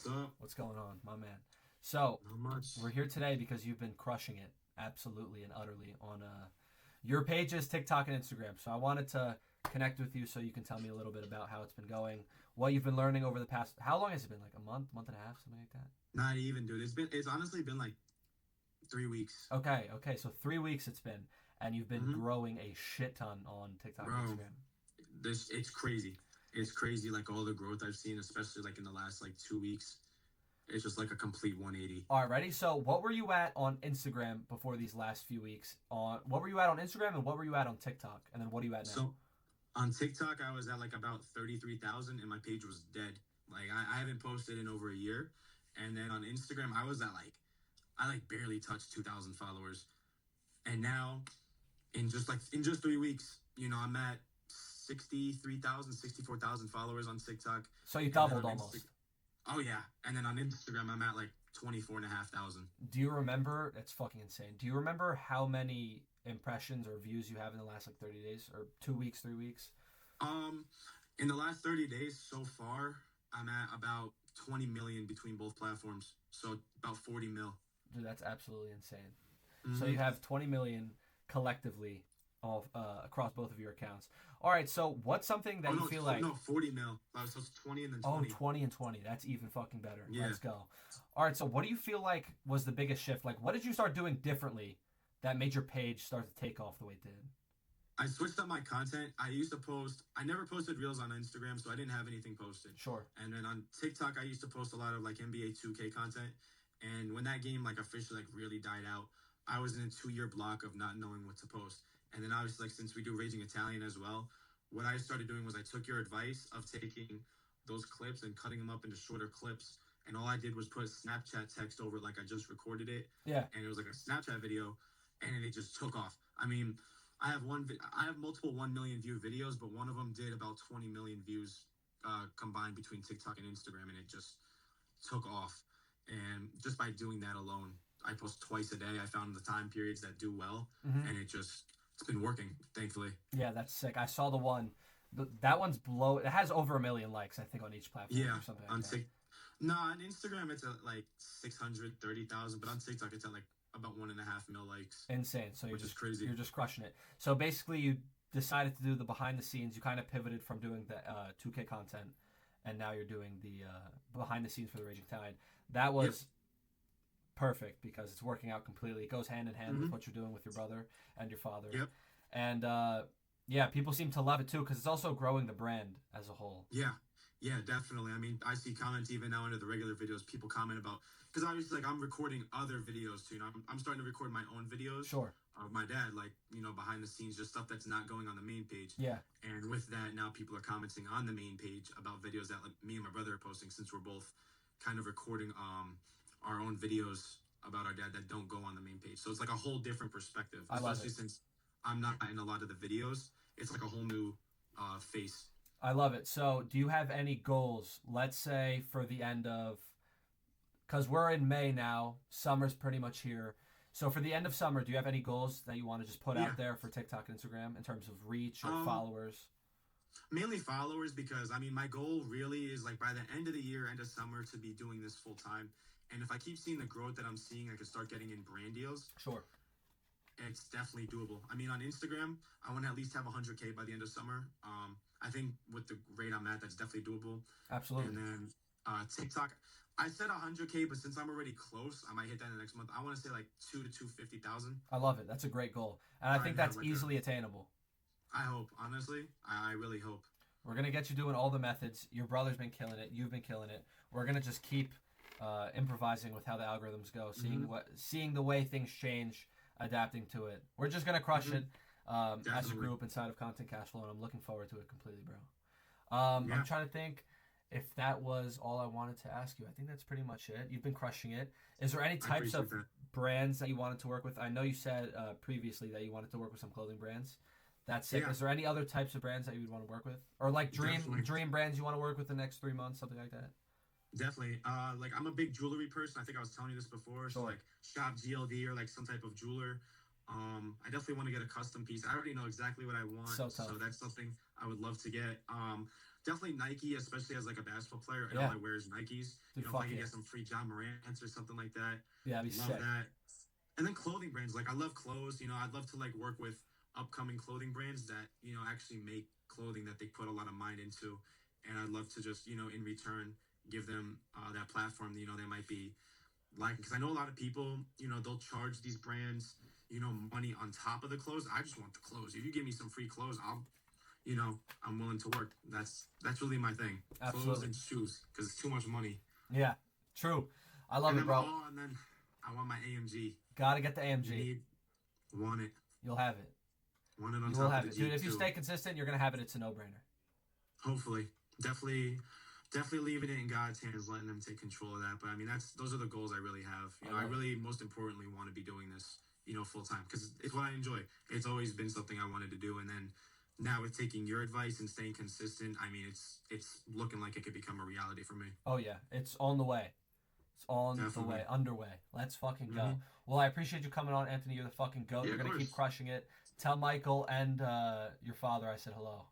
What's up? What's going on, my man? So, Not much. we're here today because you've been crushing it absolutely and utterly on your pages, TikTok and Instagram. So, I wanted to connect with you so you can tell me a little bit about how it's been going, what you've been learning over the past. How long has it been? Like a month, month and a half, something like that? Not even, dude. It's honestly been like 3 weeks. Okay. So, 3 weeks it's been, and you've been hmm growing a shit ton on TikTok and Bro, Instagram. it's crazy. It's crazy, like all the growth I've seen, especially like in the last like 2 weeks. It's just like a complete 180. All right, ready? So, what were you at on Instagram before these last few weeks? On what were you at on Instagram, and what were you at on TikTok, and then what are you at now? So on TikTok, I was at like about 33,000, and my page was dead. Like I haven't posted in over a year. And then on Instagram, I was at I like barely touched 2,000 followers. And now in just 3 weeks, I'm at 63,000, 64,000 followers on TikTok. So you And then doubled on Insta, almost. oh yeah. And then on Instagram, I'm at like 24,500. Do you remember? It's fucking insane. Do you remember how many impressions or views you have in the last like 30 days or 2 weeks, 3 weeks? Um, in the last 30 days so far, I'm at about 20 million between both platforms. So about 40 mil. Dude, that's absolutely insane. So Mm-hmm. you have 20 million collectively all across both of your accounts. All right. So what's something Oh that you no, feel like? no, 40 mil. So it's 20 and then Oh, 20. 20 and 20. That's even fucking better. Yeah. Let's go. All right. So what do you feel like was the biggest shift? Like, what did you start doing differently that made your page start to take off the way it did? I switched up my content. I used to post. I never posted reels on Instagram, so I didn't have anything posted. Sure. And then on TikTok, I used to post a lot of like NBA 2K content. And when that game like officially like really died out, I was in a 2 year block of not knowing what to post. And then obviously, like since we do Raging Italian as well, what I started doing was I took your advice of taking those clips and cutting them up into shorter clips. And all I did was put Snapchat text over it like I just recorded it, Yeah. and it was like a Snapchat video, and it just took off. I mean, I have multiple 1 million view videos, but one of them did about 20 million views combined between TikTok and Instagram, and it just took off. And just by doing that alone, I post twice a day. I found the time periods that do well, Mm-hmm. and it's been working, thankfully. Yeah, that's sick. I saw the one. That one's below. It has over a million likes, I think, on each platform Yeah, or something like on that. Tik, no, on Instagram it's at like 630,000, but on TikTok it's at like about 1.5 mil likes, Insane. So which is crazy. you're just crushing it. So basically, you decided to do the behind the scenes. You kind of pivoted from doing the 2K content, and now you're doing the behind the scenes for the Raging Tide. That Yep. was perfect because it's working out completely. It goes hand in hand with hmm what you're doing with your brother and your father, Yep. and yeah, people seem to love it too because it's also growing the brand as a whole. Yeah. Yeah, definitely. I mean, I see comments even now under the regular videos. People comment about because obviously, like I'm recording other videos too. I'm starting to record my own videos Sure. of my dad, like behind the scenes, just stuff that's not going on the main page. Yeah. And with that, now people are commenting on the main page about videos that like me and my brother are posting, since we're both kind of recording our own videos about our dad that don't go on the main page. So it's like a whole different perspective, I love especially it. since I'm not in a lot of the videos. It's like a whole new face. I love it. So, do you have any goals? Let's say for the end of, because we're in May now, summer's pretty much here. So, for the end of summer, do you have any goals that you want to just put Yeah. out there for TikTok and Instagram in terms of reach or Um, followers? Mainly followers, because I mean my goal really is like by the end of the year, end of summer, to be doing this full time. And if I keep seeing the growth that I'm seeing, I could start getting in brand deals. Sure. It's definitely doable. I mean, on Instagram, I want to at least have 100K by the end of summer. I think with the rate I'm at, that's definitely doable. And Absolutely. then TikTok, I said 100K, but since I'm already close, I might hit that in the next month. I want to say like 2 to 250,000. I love it. That's a great goal. And I Try think and have that's like a. easily attainable. I hope, honestly, I really hope. We're going to get you doing all the methods. Your brother's been killing it. You've been killing it. We're going to just keep improvising with how the algorithms go, hmm seeing the way things change, adapting to it. We're just going to crush hmm it as a Definitely. group inside of Content Cash Flow, and I'm looking forward to it completely, bro. I'm Yeah, trying to think if that was all I wanted to ask you. I think that's pretty much it. You've been crushing it. Is there any I types appreciate of that. brands that you wanted to work with? I know you said previously that you wanted to work with some clothing brands. That's sick. Yeah, Is there any other types of brands that you would want to work with, or like definitely. dream brands you want to work with the next 3 months, something like that? Definitely. Like I'm a big jewelry person. I think I was telling you this before. So Sure. like shop GLD or like some type of jeweler. I definitely want to get a custom piece. I already know exactly what I want, So so tough. that's something I would love to get. definitely Nike, especially as like a basketball player. And Yeah. all I wear is Nikes. Dude, If I fuck can yeah. get some free John Morant's or something like that, Yeah, that'd be love sick. that. And then clothing brands, like I love clothes. I'd love to like work with upcoming clothing brands that actually make clothing that they put a lot of mind into, and I'd love to just in return give them that platform. They might be like, because I know a lot of people, they'll charge these brands, money on top of the clothes. I just want the clothes. If you give me some free clothes, I'm willing to work. That's really my thing. Absolutely. Clothes and shoes, because it's too much money. Yeah, true. I love it, bro. And then I want my AMG. Gotta get the AMG. Want it. You'll have it. Want it on You top will of have the it, Jeep dude. If you too. stay consistent, you're gonna have it. It's a no-brainer. Hopefully, definitely leaving it in God's hands, letting them take control of that. But I mean, those are the goals I really have. I really, most importantly, want to be doing this, full time, because it's what I enjoy. It's always been something I wanted to do, and then now with taking your advice and staying consistent, I mean, it's looking like it could become a reality for me. Oh yeah, it's on the way. It's on the way, underway. Let's fucking go. Well, I appreciate you coming on, Anthony. You're the fucking GOAT. You're going to keep crushing it. Tell Michael and your father I said hello.